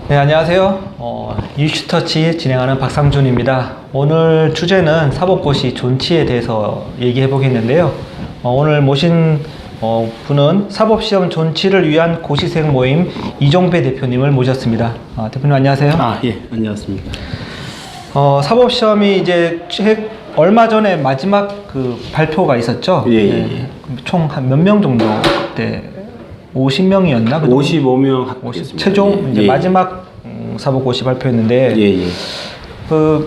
네, 안녕하세요. 유슈터치 진행하는 박상준입니다. 오늘 주제는 사법고시 존치에 대해서 얘기해 보겠는데요. 오늘 모신 분은 사법시험 존치를 위한 고시생 모임 이종배 대표님을 모셨습니다. 대표님 안녕하세요. 예, 안녕하십니까. 사법시험이 이제 얼마 전에 마지막 그 발표가 있었죠. 예. 총 한 몇 명 정도 그때 50명이었나? 55명 합격했습니다. 최종 이제 마지막 사법고시 발표했는데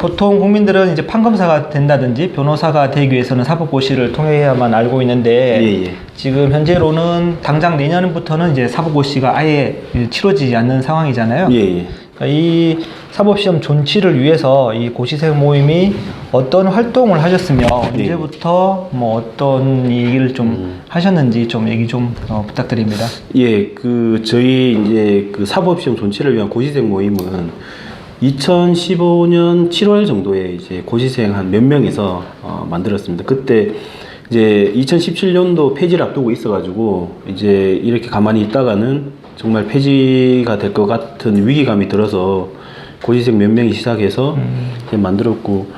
보통 국민들은 이제 판검사가 된다든지 변호사가 되기 위해서는 사법고시를 통해야만 알고 있는데 지금 현재로는 당장 내년부터는 이제 사법고시가 아예 치러지지 않는 상황이잖아요. 그러니까 이 사법시험 존치를 위해서 이 고시생 모임이 어떤 활동을 하셨으며 언제부터 뭐 어떤 얘기를 좀 하셨는지 좀 얘기 좀 부탁드립니다. 저희 이제 그 사법시험 존치를 위한 고시생 모임은 2015년 7월 정도에 이제 고시생 한 몇 명이서 만들었습니다. 그때 이제 2017년도 폐지를 앞두고 있어가지고 이제 이렇게 가만히 있다가는 정말 폐지가 될 것 같은 위기감이 들어서 고시생 몇 명이 시작해서 이제 만들었고,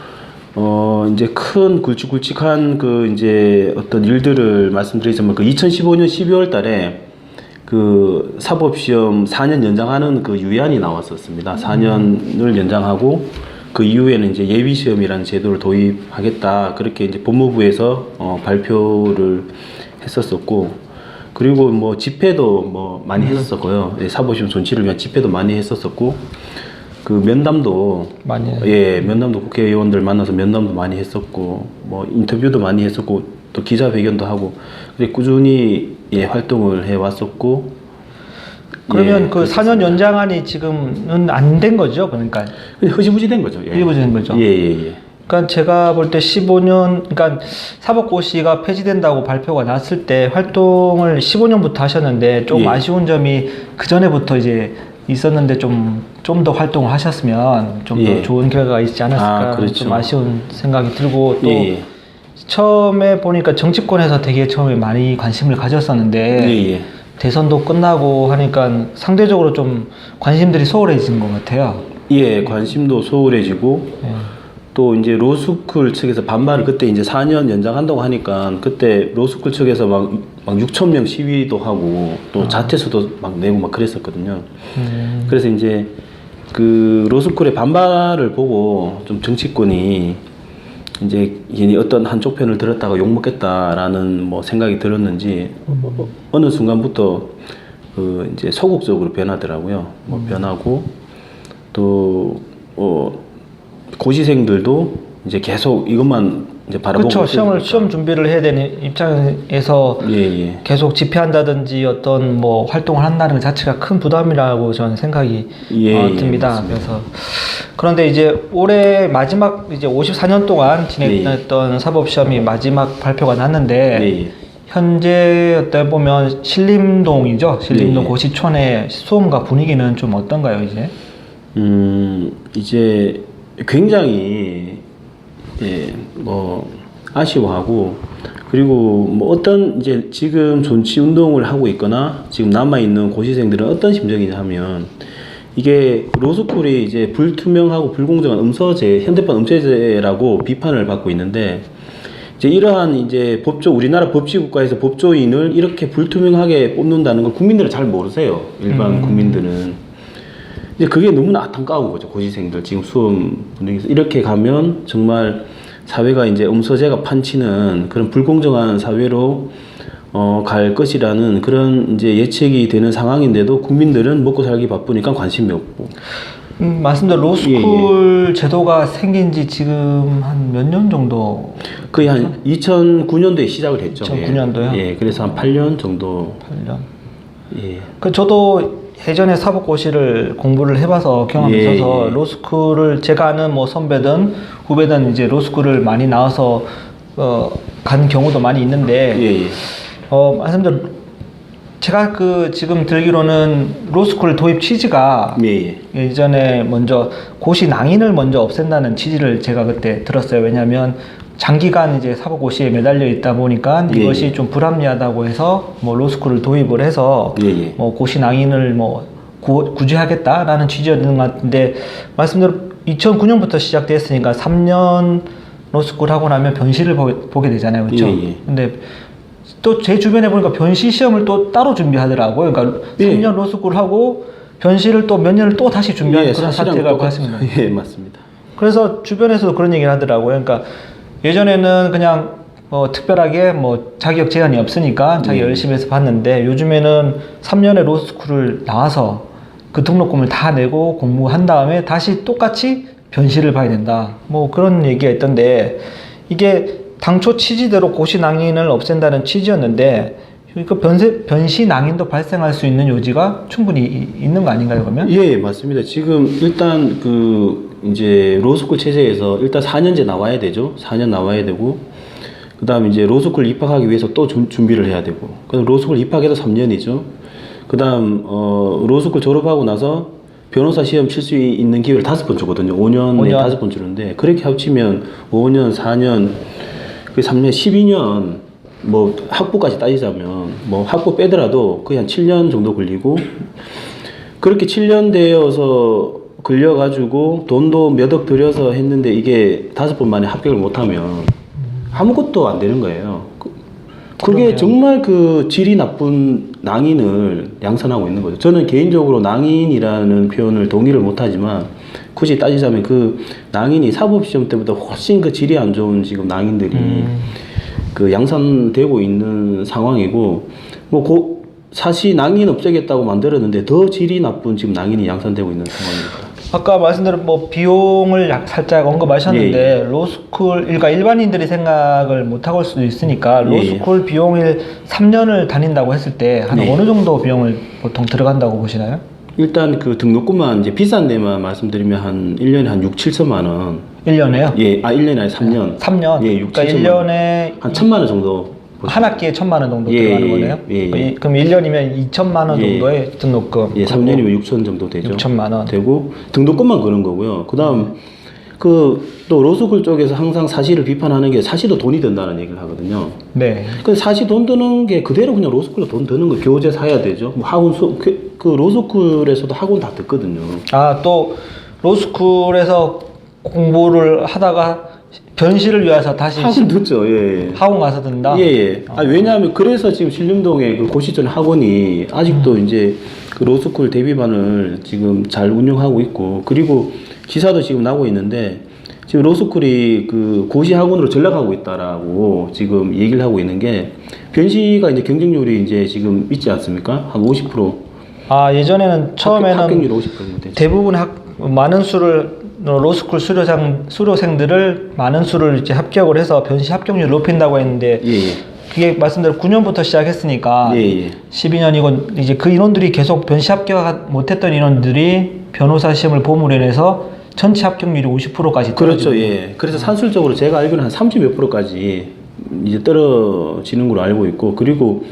이제 큰 굵직굵직한 그 이제 어떤 일들을 말씀드리자면 그 2015년 12월 달에 그 사법시험 4년 연장하는 그 유예안이 나왔었습니다. 4년을 연장하고 그 이후에는 이제 예비시험이라는 제도를 도입하겠다. 그렇게 이제 법무부에서 발표를 했었었고, 그리고 뭐 집회도 뭐 많이 했었고요. 사법시험 존치를 위한 집회도 많이 했었었고, 그 면담도 면담도 국회의원들 만나서 면담도 많이 했었고, 뭐 인터뷰도 많이 했었고, 또 기자회견도 하고, 꾸준히 활동을 해 왔었고. 그러면 그 4년 연장안이 지금은 안 된 거죠, 그러니까 흐지부지 된 거죠. 흐지부지 된 거죠. 그러니까 제가 볼 때 15년, 그러니까 사법고시가 폐지된다고 발표가 났을 때 활동을 15년부터 하셨는데 좀 아쉬운 점이 그 전에부터 이제 있었는데 좀 더 활동을 하셨으면 좀 더 좋은 결과가 있지 않았을까 그렇죠. 좀 아쉬운 생각이 들고 또 처음에 보니까 정치권에서 되게 처음에 많이 관심을 가졌었는데 대선도 끝나고 하니까 상대적으로 좀 관심들이 소홀해진 것 같아요. 관심도 소홀해지고 또 이제 로스쿨 측에서 반발을 그때 이제 4년 연장한다고 하니까 그때 로스쿨 측에서 막 6,000명 시위도 하고 또 자퇴서도 막 내고 막 그랬었거든요. 그래서 이제 그 로스쿨의 반발을 보고 좀 정치권이 이제 괜히 어떤 한쪽 편을 들었다가 욕먹겠다라는 뭐 생각이 들었는지 어느 순간부터 그 이제 소극적으로 변하더라고요. 뭐 변하고 또 고시생들도 이제 계속 이것만 이제 바라보고 그렇죠. 시험 준비를 해야 되는 입장에서 계속 집회한다든지 어떤 뭐 활동을 한다는 것 자체가 큰 부담이라고 저는 생각이 듭니다. 그래서 그런데 이제 올해 마지막 이제 54년 동안 진행했던 사법시험이 마지막 발표가 났는데 현재 어떻게 보면 신림동이죠. 신림동 고시촌의 수험과 분위기는 좀 어떤가요, 이제? 이제 굉장히 뭐 아쉬워하고, 그리고 뭐 어떤 이제 지금 존치 운동을 하고 있거나 지금 남아 있는 고시생들은 어떤 심정이냐 하면 이게 로스쿨이 이제 불투명하고 불공정한 음서제, 현대판 음서제라고 비판을 받고 있는데, 이제 이러한 이제 우리나라 법치국가에서 법조인을 이렇게 불투명하게 뽑는다는 걸 국민들은 잘 모르세요. 일반 국민들은. 이제 그게 너무나 안타까운 거죠. 고시생들 지금 수험 분위기에서 이렇게 가면 정말 사회가 이제 음서제가 판치는 그런 불공정한 사회로 갈 것이라는 그런 이제 예측이 되는 상황인데도 국민들은 먹고 살기 바쁘니까 관심이 없고. 맞습니다. 로스쿨 제도가 생긴 지 지금 한 몇 년 정도? 거의 한 2009년도에 시작을 했죠. 2009년도요? 그래서 한 8년 정도. 8년. 저도 예전에 사법고시를 공부를 해봐서 경험이 예, 있어서 예. 로스쿨을 제가 아는 뭐 선배든 후배든 이제 로스쿨을 많이 나와서 간 경우도 많이 있는데 예, 예. 말씀대로 제가 지금 들기로는 로스쿨 도입 취지가 예, 예. 예전에 먼저 고시 낭인을 먼저 없앤다는 취지를 제가 그때 들었어요. 왜냐하면 장기간 이제 사법고시에 매달려 있다 보니까 예, 이것이 예. 좀 불합리하다고 해서 뭐 로스쿨을 도입을 해서 예, 예. 뭐 고시 낭인을 뭐 구제하겠다라는 취지였던 것 같은데 말씀대로 2009년부터 시작됐으니까 3년 로스쿨 하고 나면 변시를 보게 되잖아요. 그렇죠? 예, 예. 근데 또 제 주변에 보니까 변시 시험을 또 따로 준비하더라고요. 그러니까 예. 3년 로스쿨 하고 변시를 또 몇 년을 또 다시 준비하는 예, 그런 사실은 사태가 똑같- 발생합니다. 예, 맞습니다. 그래서 주변에서도 그런 얘기를 하더라고요. 그러니까 예전에는 그냥 특별하게 뭐 자격 제한이 없으니까 자기 열심히 해서 봤는데 요즘에는 3년의 로스쿨을 나와서 그 등록금을 다 내고 공부한 다음에 다시 똑같이 변시를 봐야 된다. 뭐 그런 얘기가 있던데 이게 당초 취지대로 고시 낭인을 없앤다는 취지였는데 그 변시 낭인도 발생할 수 있는 요지가 충분히 있는 거 아닌가요, 그러면? 예, 맞습니다. 지금 일단 이제 로스쿨 체제에서 일단 4년제 나와야 되죠. 4년 나와야 되고, 그 다음 이제 로스쿨 입학하기 위해서 또 준비를 해야 되고, 그럼 로스쿨 입학해서 3년이죠. 그 다음, 로스쿨 졸업하고 나서 변호사 시험 칠 수 있는 기회를 5번 주거든요. 5년에 5번 주는데, 그렇게 합치면 5년, 4년, 3년, 12년, 뭐 학부까지 따지자면 뭐 학부 빼더라도 거의 한 7년 정도 걸리고 그렇게 7년 되어서 걸려가지고 돈도 몇 억 들여서 했는데 이게 5번 만에 합격을 못하면 아무것도 안 되는 거예요. 그게 정말 질이 나쁜 낭인을 양산하고 있는 거죠. 저는 개인적으로 낭인이라는 표현을 동의를 못하지만 굳이 따지자면 그 낭인이 사법시험 때보다 훨씬 질이 안 좋은 지금 낭인들이 양산되고 있는 상황이고 사실 낭인 없애겠다고 만들었는데 더 질이 나쁜 지금 낭인이 양산되고 있는 상황입니다. 아까 말씀드린 뭐 비용을 살짝 언급하셨는데 예, 예. 로스쿨 그러니까 일반인들이 생각을 못 하고 올 수도 있으니까 로스쿨 예. 비용을 3년을 다닌다고 했을 때 한 예. 어느 정도 비용을 보통 들어간다고 보시나요? 일단 등록금만 이제 비싼 데만 말씀드리면 한 1년에 한 6, 7천만 원. 1년에요? 예, 1년에 아니 3년. 3년? 예, 6, 그러니까 7천만 1년에 한 1천만 원 정도. 한 학기에 1,000만 원 정도 예, 들어가는 예, 거네요? 예. 그럼 1년이면 2천만 원 예. 정도의 등록금. 예, 3년이면 6천 정도 되죠. 6천만 원. 되고 등록금만 거는 거고요. 그다음 또 로스쿨 쪽에서 항상 사실을 비판하는 게 사실도 돈이 든다는 얘기를 하거든요. 네. 근데 사실 돈 드는 게 그대로 그냥 로스쿨로 돈 드는 거 교재 사야 되죠. 뭐 학원 로스쿨에서도 학원 다 듣거든요. 또 로스쿨에서 공부를 하다가 변시를 위해서 다시 학원 듣죠. 예. 학원 가서 듣는다? 예. 왜냐하면 그래서 지금 신림동에 고시전 학원이 아직도 이제 로스쿨 대비반을 지금 잘 운영하고 있고 그리고 기사도 지금 나고 있는데 지금 로스쿨이 고시 학원으로 전락하고 있다라고 지금 얘기를 하고 있는 게 변시가 이제 경쟁률이 이제 지금 있지 않습니까? 한 50%. 예전에는 처음에는 합격률 50% 되죠. 대부분 많은 수를 로스쿨 수료생들을 많은 수를 이제 합격을 해서 변시 합격률을 높인다고 했는데 예. 그게 말씀대로 9년부터 시작했으니까 예. 12년이고 이제 그 인원들이 계속 변시 합격 못했던 인원들이 변호사 시험을 봄으로 인해서 전체 합격률이 50%까지 그렇죠. 예. 그래서 산술적으로 제가 알기로는 한 30몇 %까지 이제 떨어지는 걸로 알고 있고 그리고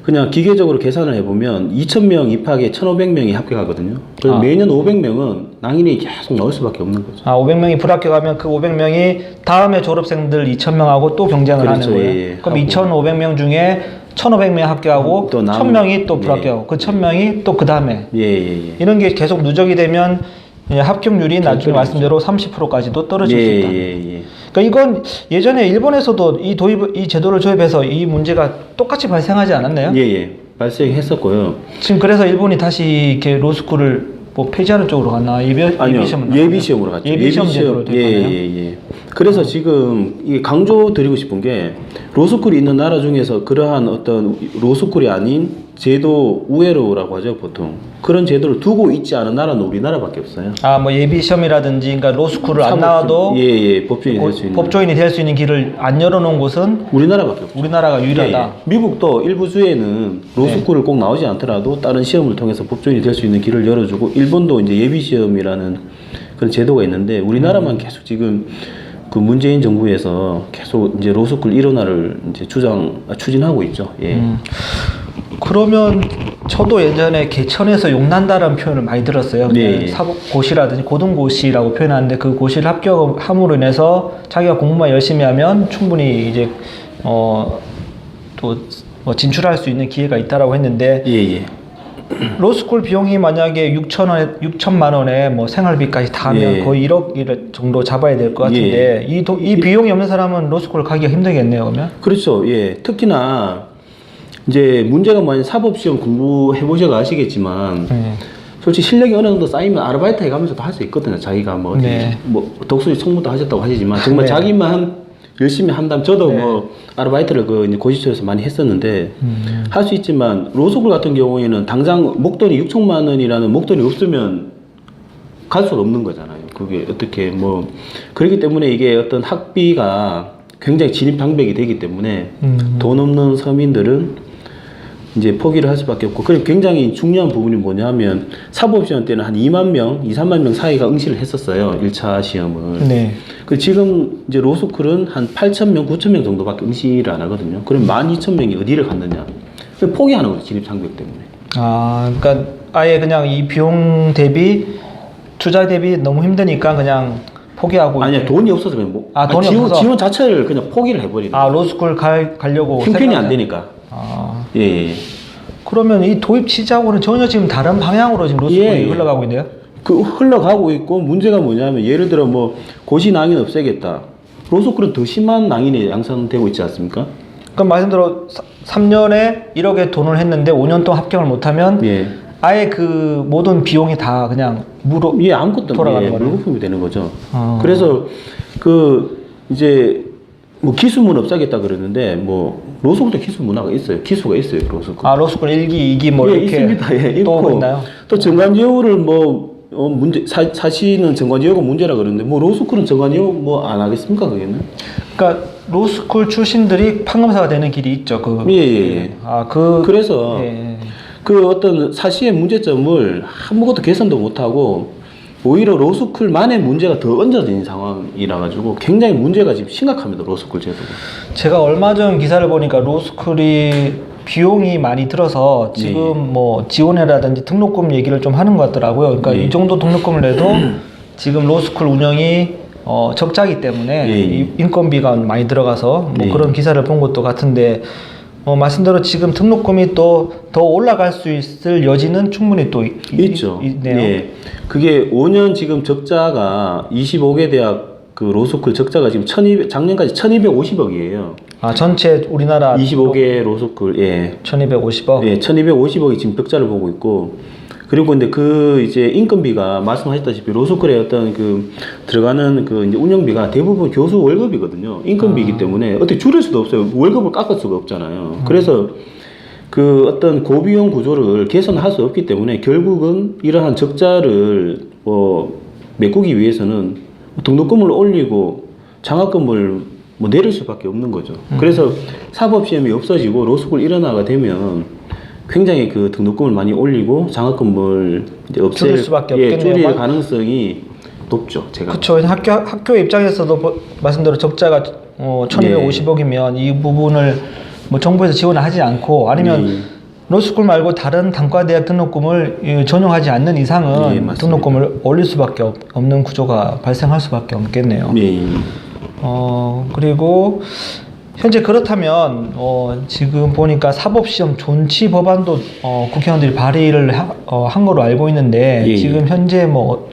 그냥 기계적으로 계산을 해보면 2,000명 입학에 1,500명이 합격하거든요. 그래서 매년 500명은 낭인이 계속 나올 수밖에 없는 거죠. 500명이 불합격하면 그 500명이 다음에 졸업생들 2,000명하고 또 경쟁을 그렇죠. 하는 거예요. 예. 그럼 2,500명 중에 1,500명 합격하고 또 1,000명이 또 불합격하고 그 1,000명이 또 그 다음에 이런 게 계속 누적이 되면 합격률이 나중에 말씀대로 30%까지도 떨어질 수 있다. 그러니까 이건 예전에 일본에서도 이 제도를 도입해서 이 문제가 똑같이 발생하지 않았나요? 예. 발생했었고요. 지금 그래서 일본이 다시 이렇게 로스쿨을 폐지하는 쪽으로 갔나? 아니요. 예비 시험으로 갔죠. 예비 시험 제도로 도입하나요? 예. 그래서 지금 이게 강조드리고 싶은 게 로스쿨이 있는 나라 중에서 그러한 어떤 로스쿨이 아닌 제도 우회로라고 하죠 보통 그런 제도를 두고 있지 않은 나라는 우리나라밖에 없어요. 아, 뭐 예비 시험이라든지, 그러니까 로스쿨을 안 나와도 예, 법조인이 될 수 있는 법조인이 될 수 있는 길을 안 열어놓은 곳은 우리나라밖에 없죠. 우리나라가 유일하다. 예. 미국도 일부 주에는 로스쿨을 꼭 나오지 않더라도 다른 시험을 통해서 법조인이 될 수 있는 길을 열어주고 일본도 이제 예비 시험이라는 그런 제도가 있는데 우리나라만 계속 지금 그 문재인 정부에서 계속 이제 로스쿨 일원화를 이제 추진하고 있죠. 예. 그러면 저도 예전에 개천에서 용난다라는 표현을 많이 들었어요. 네. 사법고시라든지 고등고시라고 표현하는데 그 고시를 합격함으로 인해서 자기가 공부만 열심히 하면 충분히 이제 또 뭐 진출할 수 있는 기회가 있다라고 했는데 예. 로스쿨 비용이 만약에 6천만 원에 뭐 생활비까지 다 하면 예. 거의 1억 정도 잡아야 될 것 같은데 이 비용이 없는 사람은 로스쿨 가기가 힘들겠네요, 그러면? 그렇죠. 예. 특히나 이제 문제가 뭐냐면 사법시험 공부해 보셔가 아시겠지만 솔직히 실력이 어느 정도 쌓이면 아르바이트 해가면서도 할 수 있거든요. 자기가 뭐, 뭐 독수리 총무도 하셨다고 하시지만 정말 자기만 열심히 한다면 저도 뭐 아르바이트를 그 이제 고시처에서 많이 했었는데 할 수 있지만 로스쿨 같은 경우에는 당장 목돈이 6천만 원이라는 목돈이 없으면 갈 수가 없는 거잖아요. 그게 어떻게 뭐 그렇기 때문에 이게 어떤 학비가 굉장히 진입 장벽이 되기 때문에 돈 없는 서민들은 이제 포기를 할 수밖에 없고 그리고 굉장히 중요한 부분이 뭐냐면 사법시험 때는 한 2만 명, 2, 3만 명 사이가 응시를 했었어요. 1차 시험을. 네. 그 지금 이제 로스쿨은 한 8천 명, 9천 명 정도밖에 응시를 안 하거든요. 그럼 12,000명이 어디를 갔느냐? 포기하는 거죠. 진입 장벽 때문에. 아, 그러니까 아예 그냥 이 비용 대비 투자 대비 너무 힘드니까 그냥 포기하고. 아니야, 돈이 없어서 그냥 뭐. 돈이 없어서. 지원 자체를 그냥 포기를 해버리는. 아, 로스쿨 가려고. 형편이 안 되니까. 아. 예. 그러면 이 도입 시작으로는 전혀 지금 다른 방향으로 지금 로스쿨이 흘러가고 있네요. 그 흘러가고 있고 문제가 뭐냐면 예를 들어 뭐 고시 낭인 없애겠다. 로스쿨은 더 심한 낭인이 양산되고 있지 않습니까? 그럼 말씀대로 3년에 1억의 돈을 했는데 5년 동안 합격을 못하면 아예 그 모든 비용이 다 그냥 무로 아무것도 돌아가는 거예요. 물거품이 되는 거죠. 그래서 그 이제 뭐 기수문 없애겠다 그러는데 뭐 로스쿨도 기수 문화가 있어요. 기수가 있어요. 로스쿨. 아, 로스쿨 1기, 2기 뭐 이렇게 있습니다. 또 있나요? 또 정관예우를 뭐 문제 사시는 정관예우가 문제라 그러는데 뭐 로스쿨은 정관예우 뭐 안 하겠습니까 그게는? 그러니까 로스쿨 출신들이 판검사가 되는 길이 있죠. 그래서 그 어떤 사시의 문제점을 아무것도 개선도 못하고 오히려 로스쿨만의 문제가 더 얹어진 상황이라 가지고 굉장히 문제가 지금 심각합니다. 로스쿨 제도가. 제가 얼마 전 기사를 보니까 로스쿨이 비용이 많이 들어서 지금 뭐 지원이라든지 등록금 얘기를 좀 하는 것 같더라고요. 그러니까 이 정도 등록금을 내도 지금 로스쿨 운영이 적자기 때문에 인건비가 많이 들어가서 뭐 그런 기사를 본 것도 같은데 말씀대로 지금 등록금이 또 더 올라갈 수 있을 여지는 충분히 또 있죠. 있네요. 예. 그게 5년 지금 적자가 25개 대학 그 로스쿨 적자가 지금 작년까지 1250억이에요. 아, 전체 우리나라 25개 로스쿨 1250억? 1250억이 지금 적자를 보고 있고 그리고 근데 그 이제 인건비가 말씀하셨다시피 로스쿨에 어떤 그 들어가는 그 이제 운영비가 대부분 교수 월급이거든요. 인건비이기 때문에 어떻게 줄일 수도 없어요. 월급을 깎을 수가 없잖아요. 그래서 그 어떤 고비용 구조를 개선할 수 없기 때문에 결국은 이러한 적자를 메꾸기 위해서는 등록금을 올리고 장학금을 내릴 수밖에 없는 거죠. 그래서 사법시험이 없어지고 로스쿨 일원화가 되면 굉장히 그 등록금을 많이 올리고 장학금을 이제 줄일 수밖에 없겠네요. 줄일 가능성이 높죠. 제가. 그렇죠. 학교 입장에서도 말씀대로 적자가 1250억이면 이 부분을 뭐 정부에서 지원을 하지 않고 아니면 로스쿨 말고 다른 단과대학 등록금을 전용하지 않는 이상은 등록금을 올릴 수밖에 없는 구조가 발생할 수밖에 없겠네요. 그리고 현재 그렇다면 지금 보니까 사법시험 존치 법안도 국회의원들이 발의를 한 거로 알고 있는데 지금 현재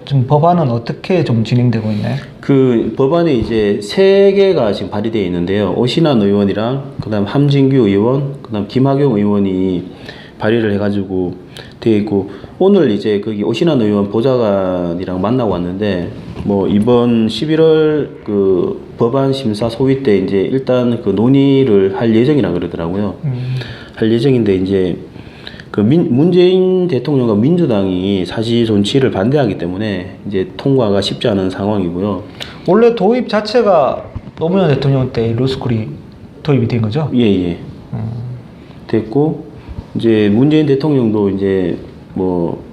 좀 법안은 어떻게 좀 진행되고 있나요? 그 법안이 이제 3개가 지금 발의되어 있는데요. 오신환 의원이랑 그다음 함진규 의원, 그다음 김학용 의원이 발의를 해가지고 되어 있고 오늘 이제 거기 오신환 의원 보좌관이랑 만나고 왔는데 뭐 이번 11월 그 법안 심사 소위 때 이제 일단 그 논의를 할 예정이라 그러더라고요. 할 예정인데 이제 그 문재인 대통령과 민주당이 사실 존치를 반대하기 때문에 이제 통과가 쉽지 않은 상황이고요. 원래 도입 자체가 노무현 대통령 때 로스쿨이 도입이 된 거죠? 예. 됐고 이제 문재인 대통령도 이제 뭐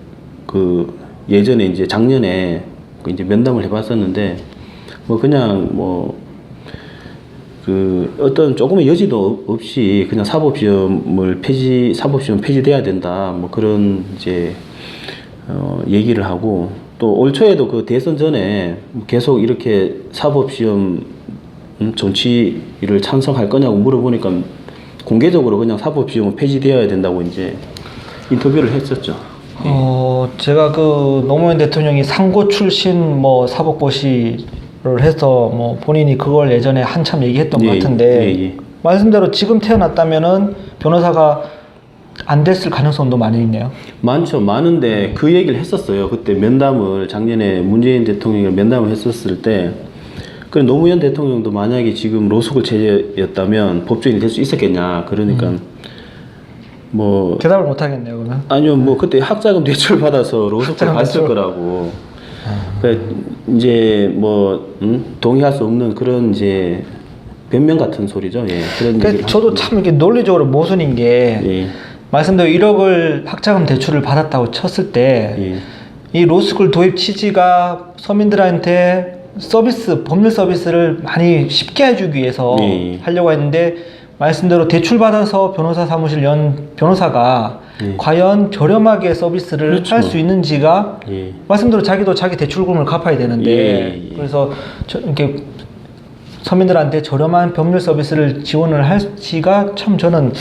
그 예전에 이제 작년에 그 이제 면담을 해봤었는데 뭐 그냥 뭐 그 어떤 조금의 여지도 없이 그냥 사법시험 폐지돼야 된다 뭐 그런 이제 얘기를 하고 또 올 초에도 그 대선 전에 계속 이렇게 사법시험 정치를 찬성할 거냐고 물어보니까 공개적으로 그냥 사법시험은 폐지되어야 된다고 이제 인터뷰를 했었죠. 제가 그 노무현 대통령이 상고 출신 뭐 사법고시를 해서 뭐 본인이 그걸 예전에 한참 얘기했던 것 같은데 말씀대로 지금 태어났다면은 변호사가 안 됐을 가능성도 많이 있네요. 많죠. 많은데 그 얘기를 했었어요. 그때 면담을 작년에 문재인 대통령이랑 면담을 했었을 때 그 노무현 대통령도 만약에 지금 로스쿨 체제였다면 법조인이 될 수 있었겠냐. 그러니까 뭐 대답을 못 하겠네요, 그러면. 아니요, 뭐 그때 학자금 대출 받아서 로스쿨 갔을 거라고. 그러니까 이제 뭐 동의할 수 없는 그런 이제 변명 같은 소리죠. 예. 그런 그러니까 저도 참 이게 논리적으로 모순인 게 말씀대로 1억을 학자금 대출을 받았다고 쳤을 때 이 로스쿨 도입 취지가 서민들한테 법률 서비스를 많이 쉽게 해주기 위해서 하려고 했는데 말씀대로 대출 받아서 변호사 사무실 연 변호사가 과연 저렴하게 서비스를 할 수 있는지가 말씀대로 자기도 자기 대출금을 갚아야 되는데 그래서 이렇게 서민들한테 저렴한 법률 서비스를 지원을 할지가 참 저는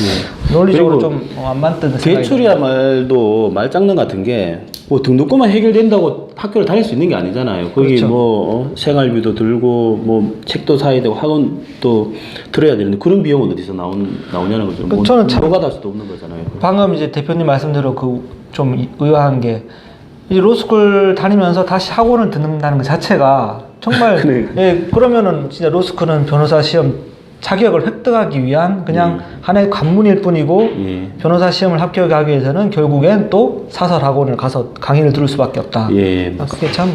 논리적으로 좀 안 맞는 생각이 대출이야말로 말장난 같은 게 뭐 등록금만 해결된다고 학교를 다닐 수 있는 게 아니잖아요. 거기 그렇죠. 뭐 생활비도 들고 뭐 책도 사야 되고 학원도 들어야 되는데 그런 비용은 어디서 나오냐는 거죠. 뭐 저는 참 노가다 할 수도 없는 거잖아요. 방금 이제 대표님 말씀대로 그 좀 의아한 게 이 로스쿨 다니면서 다시 학원을 듣는다는 것 자체가 정말 예, 그러면은 진짜 로스쿨은 변호사 시험 자격을 획득하기 위한 그냥 하나의 관문일 뿐이고 변호사 시험을 합격하기 위해서는 결국엔 또 사설 학원을 가서 강의를 들을 수밖에 없다. 그게 참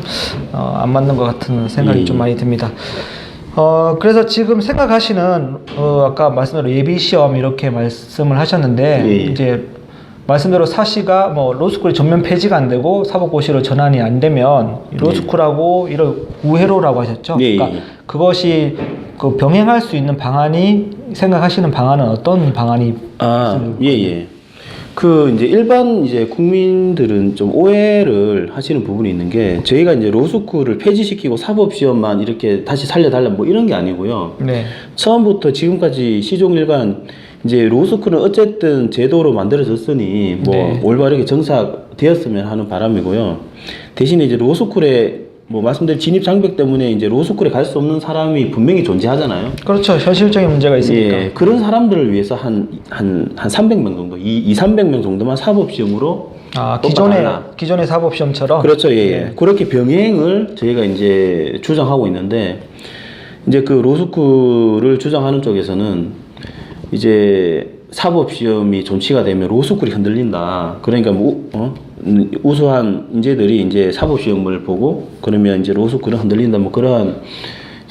안 맞는 것 같은 생각이 좀 많이 듭니다. 그래서 지금 생각하시는 아까 말씀대로 예비 시험 이렇게 말씀을 하셨는데 이제 말씀대로 사시가 뭐 로스쿨이 전면 폐지가 안 되고 사법고시로 전환이 안 되면 로스쿨하고 이런 우회로라고 하셨죠. 그러니까 그것이 그 병행할 수 있는 방안이 생각하시는 방안은 어떤 방안이? 그 이제 일반 이제 국민들은 좀 오해를 하시는 부분이 있는 게 저희가 이제 로스쿨을 폐지시키고 사법시험만 이렇게 다시 살려달라 뭐 이런 게 아니고요. 처음부터 지금까지 시종일관 이제 로스쿨은 어쨌든 제도로 만들어졌으니 뭐 올바르게 정착되었으면 하는 바람이고요. 대신에 이제 로스쿨에 뭐 말씀드린 진입 장벽 때문에 이제 로스쿨에 갈 수 없는 사람이 분명히 존재하잖아요. 그렇죠. 현실적인 문제가 있으니까. 그런 사람들을 위해서 한 300명 정도, 300명 정도만 사법시험으로 기존의 사법시험처럼. 그렇죠. 그렇게 병행을 저희가 이제 주장하고 있는데 이제 그 로스쿨을 주장하는 쪽에서는 이제 사법시험이 존치가 되면 로스쿨이 흔들린다. 그러니까 뭐 우수한 인재들이 이제 사법시험을 보고 그러면 이제 로스쿨은 흔들린다. 뭐 그러한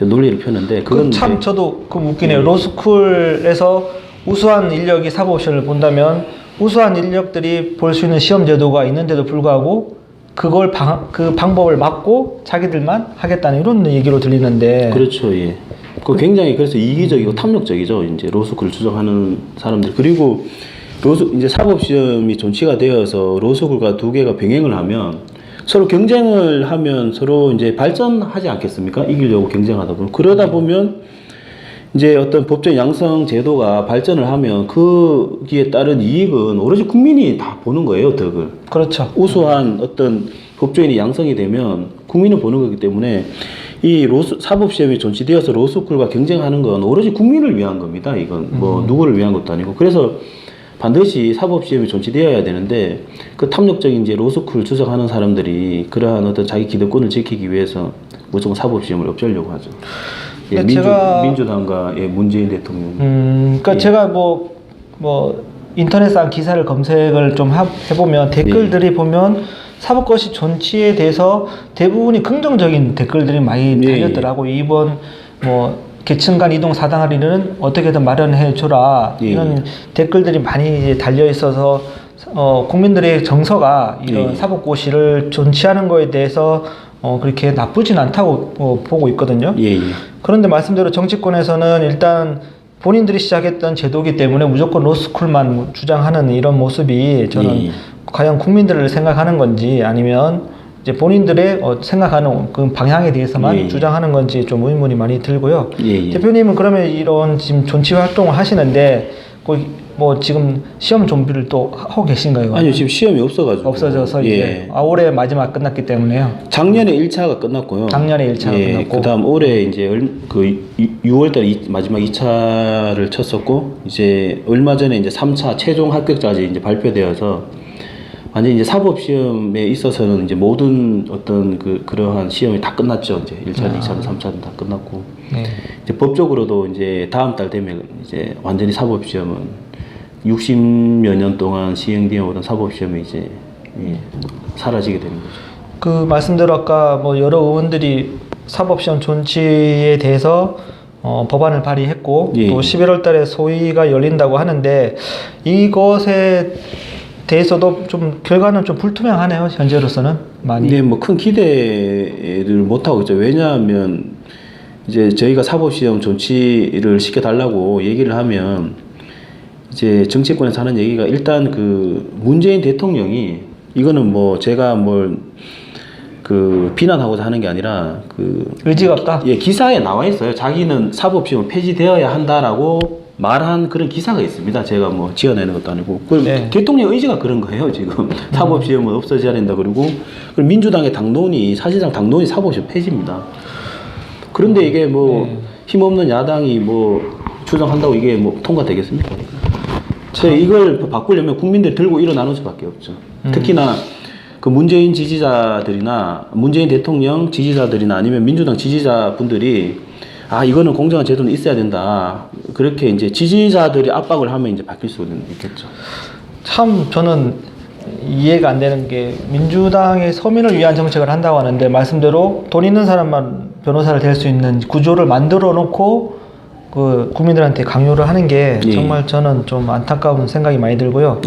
논리를 펴는데 그건 참 저도 그 웃기네요. 로스쿨에서 우수한 인력이 사법시험을 본다면 우수한 인력들이 볼 수 있는 시험 제도가 있는데도 불구하고 그걸 그 방법을 막고 자기들만 하겠다는 이런 얘기로 들리는데. 그렇죠. 그 굉장히 그래서 이기적이고 탐욕적이죠. 이제 로스쿨을 주장하는 사람들. 그리고 이제 사법시험이 존치가 되어서 로스쿨과 두 개가 병행을 하면 서로 경쟁을 하면 서로 이제 발전하지 않겠습니까? 이기려고 경쟁하다 보면. 그러다 보면 이제 어떤 법정 양성 제도가 발전을 하면 거기에 따른 이익은 오로지 국민이 다 보는 거예요, 덕을. 그렇죠. 우수한 어떤 법조인이 양성이 되면 국민은 보는 거기 때문에 이 사법시험이 존치되어서 로스쿨과 경쟁하는 건 오로지 국민을 위한 겁니다. 이건 뭐 누구를 위한 것도 아니고. 그래서 반드시 사법시험이 존치되어야 되는데 그 탐욕적인 이제 로스쿨 주석하는 사람들이 그러한 어떤 자기 기득권을 지키기 위해서 무조건 사법시험을 없애려고 하죠. 예, 민주당과 예, 문재인 대통령. 그러니까 예. 제가 인터넷상 기사를 검색을 좀 해보면 댓글들이 보면 사법고시 존치에 대해서 대부분이 긍정적인 댓글들이 많이 달렸더라고. 이번 계층 간 이동 사당하리는 어떻게든 마련해 줘라. 이런 댓글들이 많이 이제 달려 있어서 국민들의 정서가 이런 사법고시를 존치하는 거에 대해서 그렇게 나쁘진 않다고 보고 있거든요. 그런데 말씀대로 정치권에서는 일단 본인들이 시작했던 제도기 때문에 무조건 로스쿨만 주장하는 이런 모습이 저는 과연 국민들을 생각하는 건지 아니면 이제 본인들의 생각하는 그 방향에 대해서만 주장하는 건지 좀 의문이 많이 들고요. 대표님은 그러면 이런 지금 존치 활동을 하시는데 지금 시험 준비를 또 하고 계신가요? 아니요, 지금 시험이 없어가지고. 없어져서 이제 올해 마지막 끝났기 때문에요. 작년에 1차가 끝났고요. 작년에 1차가 끝났고. 그다음 올해 이제 6월달에 마지막 2차를 쳤었고 이제 얼마 전에 이제 3차 최종 합격자지 이제 발표되어서 완전 이제 사법 시험에 있어서는 이제 모든 어떤 그러한 시험이 다 끝났죠. 이제 1차, 2차는 3차는 다 끝났고. 이제 법적으로도 이제 다음 달 되면 이제 완전히 사법 시험은 60여 년 동안 시행되어 오던 사법 시험이 이제 사라지게 되는 거죠. 그 말씀대로 아까 여러 의원들이 사법 시험 존치에 대해서 법안을 발의했고 또 11월 달에 소위가 열린다고 하는데 이것에 대해서도 좀 결과는 좀 불투명하네요. 현재로서는 많이. 네, 큰 기대를 못 하고 있죠. 왜냐하면 이제 저희가 사법시험 존치를 시켜달라고 얘기를 하면 이제 정치권에서 하는 얘기가 일단 문재인 대통령이 이거는 제가 비난하고자 하는 게 아니라 의지가 없다. 예, 기사에 나와 있어요. 자기는 사법시험 폐지되어야 한다라고 말한 그런 기사가 있습니다. 제가 지어내는 것도 아니고. 대통령 의지가 그런 거예요, 지금. 사법시험은 없어져야 된다 그러고. 그리고 민주당의 사실상 당론이 사법시험 폐지입니다. 그런데 이게 힘없는 야당이 주장한다고 이게 통과되겠습니까? 이걸 바꾸려면 국민들이 들고 일어나는 수밖에 없죠. 특히나 문재인 지지자들이나 문재인 대통령 지지자들이나 아니면 민주당 지지자분들이 이거는 공정한 제도는 있어야 된다. 그렇게 이제 지지자들이 압박을 하면 이제 바뀔 수는 있겠죠. 참 저는 이해가 안 되는 게 민주당의 서민을 위한 정책을 한다고 하는데 말씀대로 돈 있는 사람만 변호사를 될 수 있는 구조를 만들어 놓고 국민들한테 강요를 하는 게 정말 저는 좀 안타까운 생각이 많이 들고요.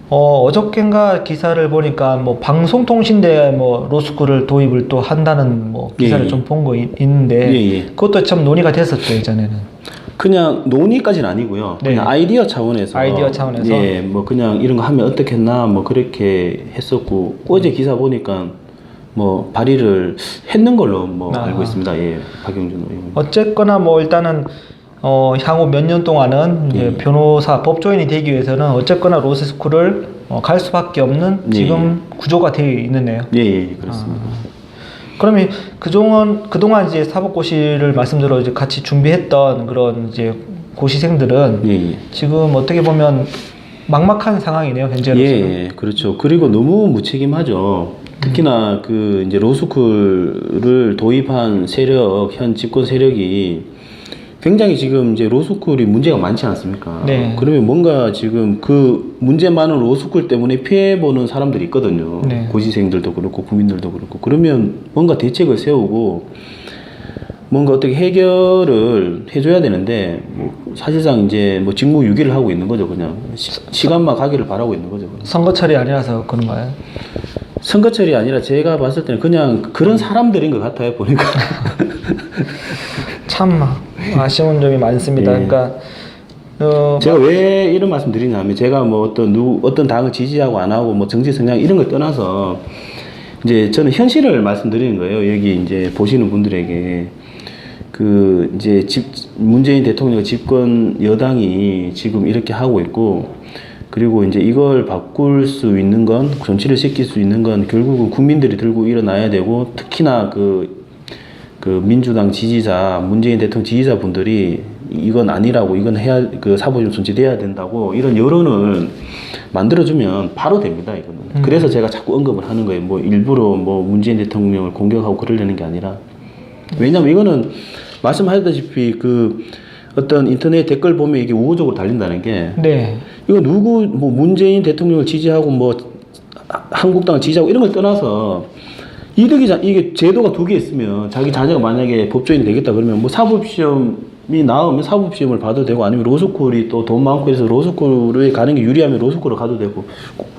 어저께인가 기사를 보니까 방송통신대 로스쿨을 도입을 또 한다는 기사를 좀 본 거 있는데 그것도 참 논의가 됐었죠, 예전에는. 그냥 논의까지는 아니고요. 그냥 아이디어 차원에서. 그냥 이런 거 하면 어떻겠나 그렇게 했었고 어제 기사 보니까 발의를 했는 걸로 알고 있습니다. 박영준 의원. 어쨌거나 일단은 향후 몇 년 동안은 변호사 법조인이 되기 위해서는 어쨌거나 로스쿨을 갈 수밖에 없는 지금 구조가 되어 있는데요. 그렇습니다. 그러면 그동안 이제 사법고시를 말씀대로 이제 같이 준비했던 그런 이제 고시생들은 지금 어떻게 보면 막막한 상황이네요, 현재로서는. 그렇죠. 그리고 너무 무책임하죠. 특히나 이제 로스쿨을 도입한 현 집권 세력이 굉장히 지금 이제 로스쿨이 문제가 많지 않습니까? 그러면 뭔가 지금 문제 많은 로스쿨 때문에 피해보는 사람들이 있거든요. 고시생들도 그렇고 국민들도 그렇고. 그러면 뭔가 대책을 세우고 뭔가 어떻게 해결을 해줘야 되는데 사실상 이제 직무유기를 하고 있는 거죠. 그냥 시간만 가기를 바라고 있는 거죠. 선거철이 아니라서 그런가요? 선거철이 아니라 제가 봤을 때는 그냥 그런 사람들인 것 같아요, 보니까. 참 아쉬운 점이 많습니다. 그러니까 제가 왜 이런 말씀 드리냐면 제가 어떤 당을 지지하고 안 하고 정치 성향 이런 걸 떠나서 이제 저는 현실을 말씀드리는 거예요. 여기 이제 보시는 분들에게 이제 문재인 대통령 집권 여당이 지금 이렇게 하고 있고 그리고 이제 이걸 바꿀 수 있는 건 존치를 시킬 수 있는 건 결국은 국민들이 들고 일어나야 되고 특히나 민주당 지지자, 문재인 대통령 지지자분들이 이건 아니라고, 이건 해야, 그 사법시험 존치돼야 된다고 이런 여론을 만들어주면 바로 됩니다, 이거는. 그래서 제가 자꾸 언급을 하는 거예요. 뭐 일부러 뭐 문재인 대통령을 공격하고 그러려는 게 아니라. 왜냐면 이거는 말씀하셨다시피 그 어떤 인터넷 댓글 보면 이게 우호적으로 달린다는 게. 네. 이거 누구, 뭐 문재인 대통령을 지지하고 뭐 한국당을 지지하고 이런 걸 떠나서 이게 제도가 두 개 있으면 자기 자녀가 만약에 법조인이 되겠다 그러면 뭐 사법시험이 나오면 사법시험을 봐도 되고 아니면 로스쿨이 또 돈 많고 해서 로스쿨에 가는 게 유리하면 로스쿨을 가도 되고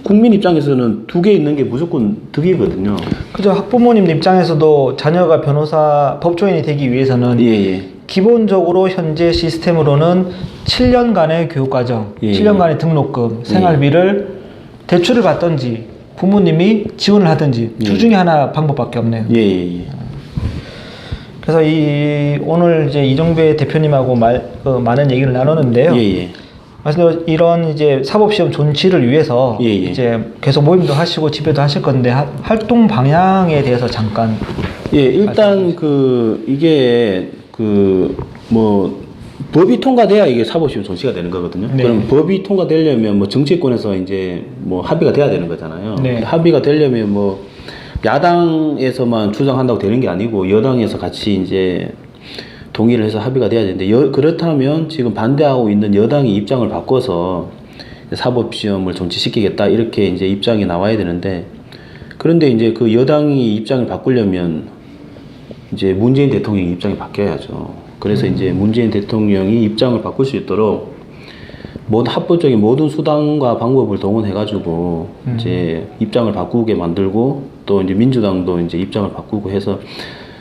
국민 입장에서는 두 개 있는 게 무조건 득이거든요. 그죠. 학부모님 입장에서도 자녀가 변호사 법조인이 되기 위해서는 예. 기본적으로 현재 시스템으로는 7년간의 교육과정, 예. 7년간의 등록금, 생활비를 대출을 받든지 부모님이 지원을 하든지 둘 중에 하나 방법밖에 없네요. 예. 그래서 오늘 이제 이종배 대표님하고 많은 얘기를 나누는데요. 예. 그래서 이런 이제 사법시험 존치를 위해서 예. 이제 계속 모임도 하시고 집회도 하실 건데 활동 방향에 대해서 잠깐. 예, 일단 이게 뭐 법이 통과돼야 이게 사법시험 존치가 되는 거거든요. 네. 그럼 법이 통과되려면 뭐 정치권에서 이제 뭐 합의가 돼야 되는 거잖아요. 네. 합의가 되려면 뭐 야당에서만 주장한다고 되는 게 아니고 여당에서 같이 이제 동의를 해서 합의가 돼야 되는데 그렇다면 지금 반대하고 있는 여당이 입장을 바꿔서 사법시험을 존치시키겠다 이렇게 이제 입장이 나와야 되는데 그런데 이제 그 여당이 입장을 바꾸려면 이제 문재인 대통령이 입장이 바뀌어야죠. 그래서 이제 문재인 대통령이 입장을 바꿀 수 있도록 합법적인 모든 수단과 방법을 동원해가지고 이제 입장을 바꾸게 만들고 또 이제 민주당도 이제 입장을 바꾸고 해서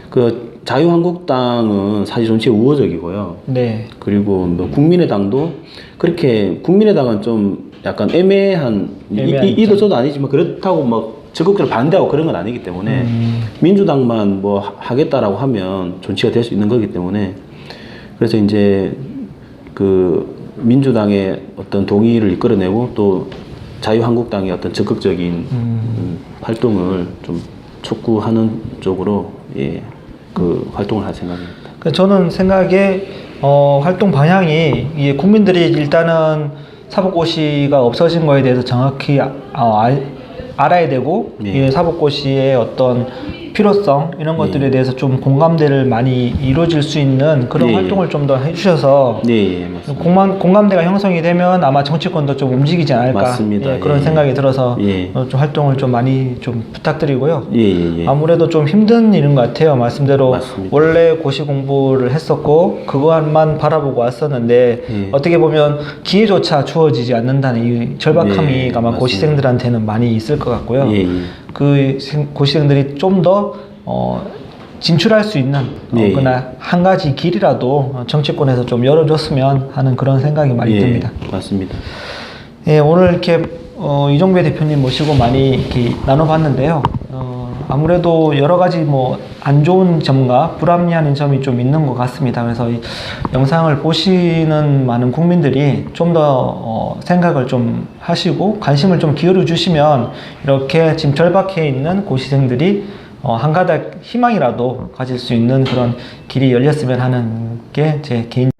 그 자유한국당은 사실 존치에 우호적이고요. 네. 그리고 뭐 국민의당도 그렇게 국민의당은 좀 약간 애매한 이도저도 아니지만 그렇다고 막 적극적으로 반대하고 그런 건 아니기 때문에 민주당만 뭐 하겠다라고 하면 존치가 될 수 있는 거기 때문에 그래서 이제 그 민주당의 어떤 동의를 이끌어내고 또 자유한국당의 어떤 적극적인 활동을 좀 촉구하는 쪽으로 그 활동을 할 생각입니다. 저는 생각에 활동 방향이 이게 국민들이 일단은 사법고시가 없어진 거에 대해서 정확히 알아야 되고 이 사법고시의 어떤 필요성 이런 것들에 대해서 좀 공감대를 많이 이루어질 수 있는 그런 활동을 좀 더 해주셔서 맞습니다. 공감대가 형성이 되면 아마 정치권도 좀 움직이지 않을까 맞습니다. 그런 생각이 들어서 좀 활동을 좀 많이 좀 부탁드리고요. 아무래도 좀 힘든 일인 것 같아요. 말씀대로 맞습니다. 원래 고시 공부를 했었고 그것만 바라보고 왔었는데 어떻게 보면 기회조차 주어지지 않는다는 이 절박함이 아마 고시생들한테는 많이 있을 것 같고요. 그 고시생들이 좀 더 진출할 수 있는 그러나 한 가지 길이라도 정치권에서 좀 열어줬으면 하는 그런 생각이 많이 듭니다. 맞습니다. 오늘 이렇게 이종배 대표님 모시고 많이 이렇게 나눠봤는데요. 아무래도 여러 가지 뭐 안 좋은 점과 불합리한 점이 좀 있는 것 같습니다. 그래서 이 영상을 보시는 많은 국민들이 좀 더 생각을 좀 하시고 관심을 좀 기울여 주시면 이렇게 지금 절박해 있는 고시생들이 한 가닥 희망이라도 가질 수 있는 그런 길이 열렸으면 하는 게 제 개인적인